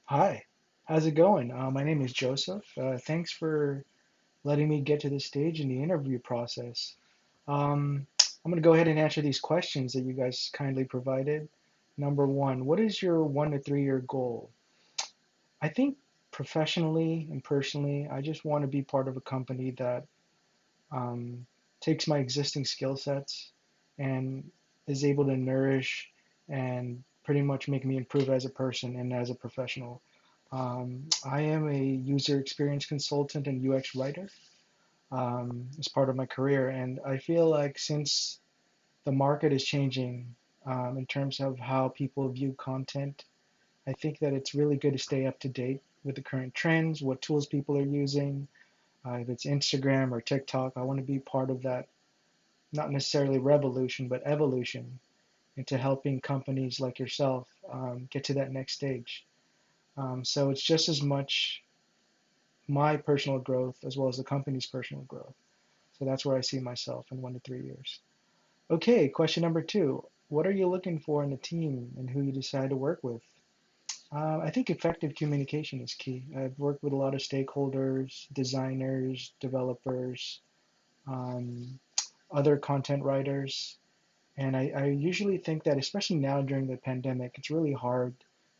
Hi, how's it going? My name is Joseph. Thanks for letting me get to this stage in the interview process. Um, I'm going to go ahead and answer these questions that you guys kindly provided. Number one, what is your 1 to 3 year goal? I think professionally and personally, I just want to be part of a company that um, takes my existing skill sets and is able to nourish and pretty much make me improve as a person and as a professional. I am a user experience consultant and UX writer as part of my career, and I feel like since the market is changing in terms of how people view content, I think that it's really good to stay up to date with the current trends, what tools people are using. If it's Instagram or TikTok, I want to be part of that, not necessarily revolution, but evolution into helping companies like yourself get to that next stage. So it's just as much my personal growth as well as the company's personal growth. So that's where I see myself in 1 to 3 years. Okay, question number two. What are you looking for in a team and who you decide to work with? I think effective communication is key. I've worked with a lot of stakeholders, designers, developers, um, other content writers, and I usually think that, especially now during the pandemic, it's really hard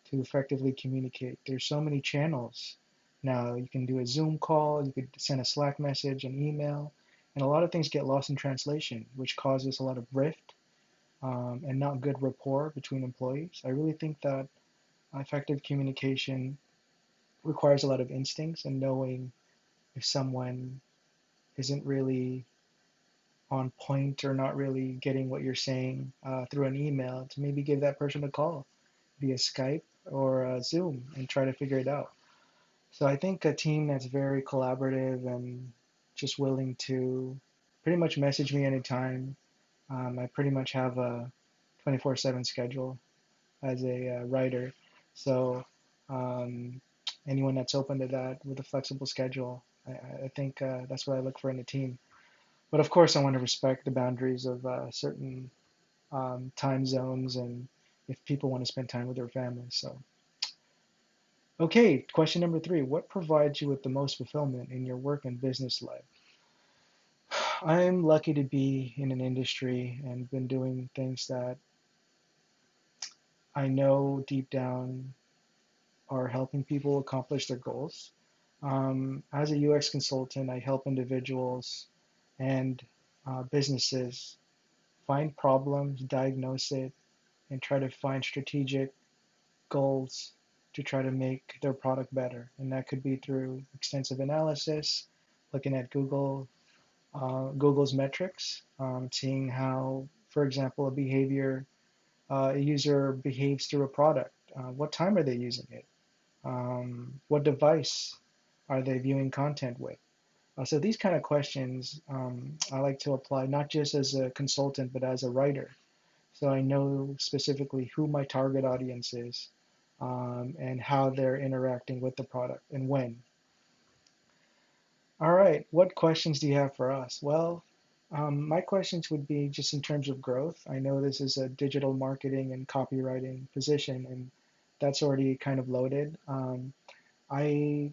to effectively communicate. There's so many channels now. You can do a Zoom call, you could send a Slack message, an email, and a lot of things get lost in translation, which causes a lot of rift and not good rapport between employees. I really think that effective communication requires a lot of instincts and knowing if someone isn't really on point or not really getting what you're saying through an email to maybe give that person a call via Skype or Zoom and try to figure it out. So I think a team that's very collaborative and just willing to pretty much message me anytime. I pretty much have a 24/7 schedule as a writer. So um, anyone that's open to that with a flexible schedule, I think that's what I look for in a team. But of course, I want to respect the boundaries of certain time zones and if people want to spend time with their families. So, okay, question number three. What provides you with the most fulfillment in your work and business life? I'm lucky to be in an industry and been doing things that I know deep down are helping people accomplish their goals. As a UX consultant, I help individuals and businesses find problems, diagnose it, and try to find strategic goals to try to make their product better. And that could be through extensive analysis, looking at Google's metrics, seeing how, for example, a user behaves through a product. What time are they using it? What device are they viewing content with? So these kind of questions I like to apply not just as a consultant, but as a writer. So I know specifically who my target audience is and how they're interacting with the product and when. All right, what questions do you have for us? Well, my questions would be just in terms of growth. I know this is a digital marketing and copywriting position, and that's already kind of loaded. I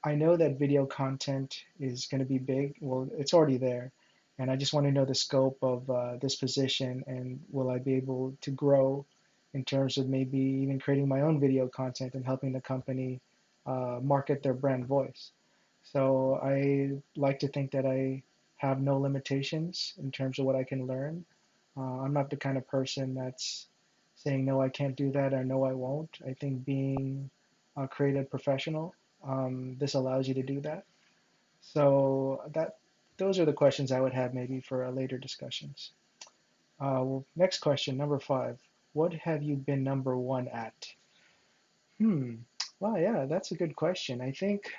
I know that video content is going to be big. Well, it's already there, and I just want to know the scope of this position and will I be able to grow in terms of maybe even creating my own video content and helping the company market their brand voice. So I like to think that I have no limitations in terms of what I can learn. I'm not the kind of person that's saying, no, I can't do that or no, I won't. I think being a creative professional, this allows you to do that. So those are the questions I would have maybe for later discussions. Well, next question, number five. What have you been number one at? Hmm. Well, yeah, that's a good question. I think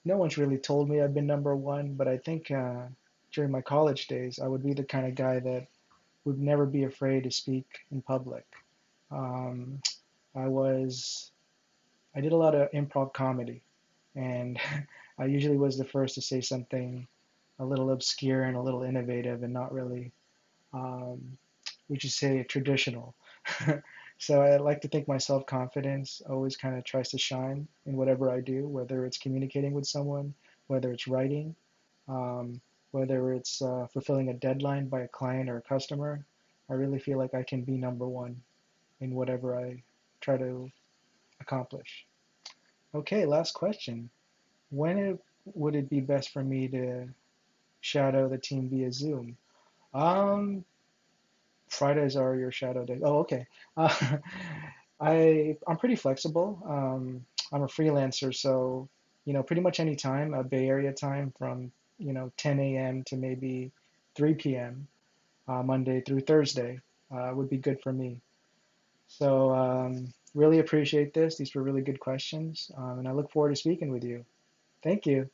no one's really told me I've been number one, but I think during my college days, I would be the kind of guy that would never be afraid to speak in public. Um, I was I did a lot of improv comedy, and I usually was the first to say something a little obscure and a little innovative and not really, um, would you say, traditional. So I like to think my self-confidence always kind of tries to shine in whatever I do, whether it's communicating with someone, whether it's writing, um, whether it's fulfilling a deadline by a client or a customer. I really feel like I can be number one in whatever I try to accomplish. Okay, last question. Would it be best for me to shadow the team via Zoom? Um, Fridays are your shadow days. Oh, okay. Uh, I'm pretty flexible. I'm a freelancer, so pretty much any time, Bay Area time from 10 a.m. to maybe 3 p.m. Monday through Thursday would be good for me. So really appreciate this. These were really good questions, and I look forward to speaking with you. Thank you.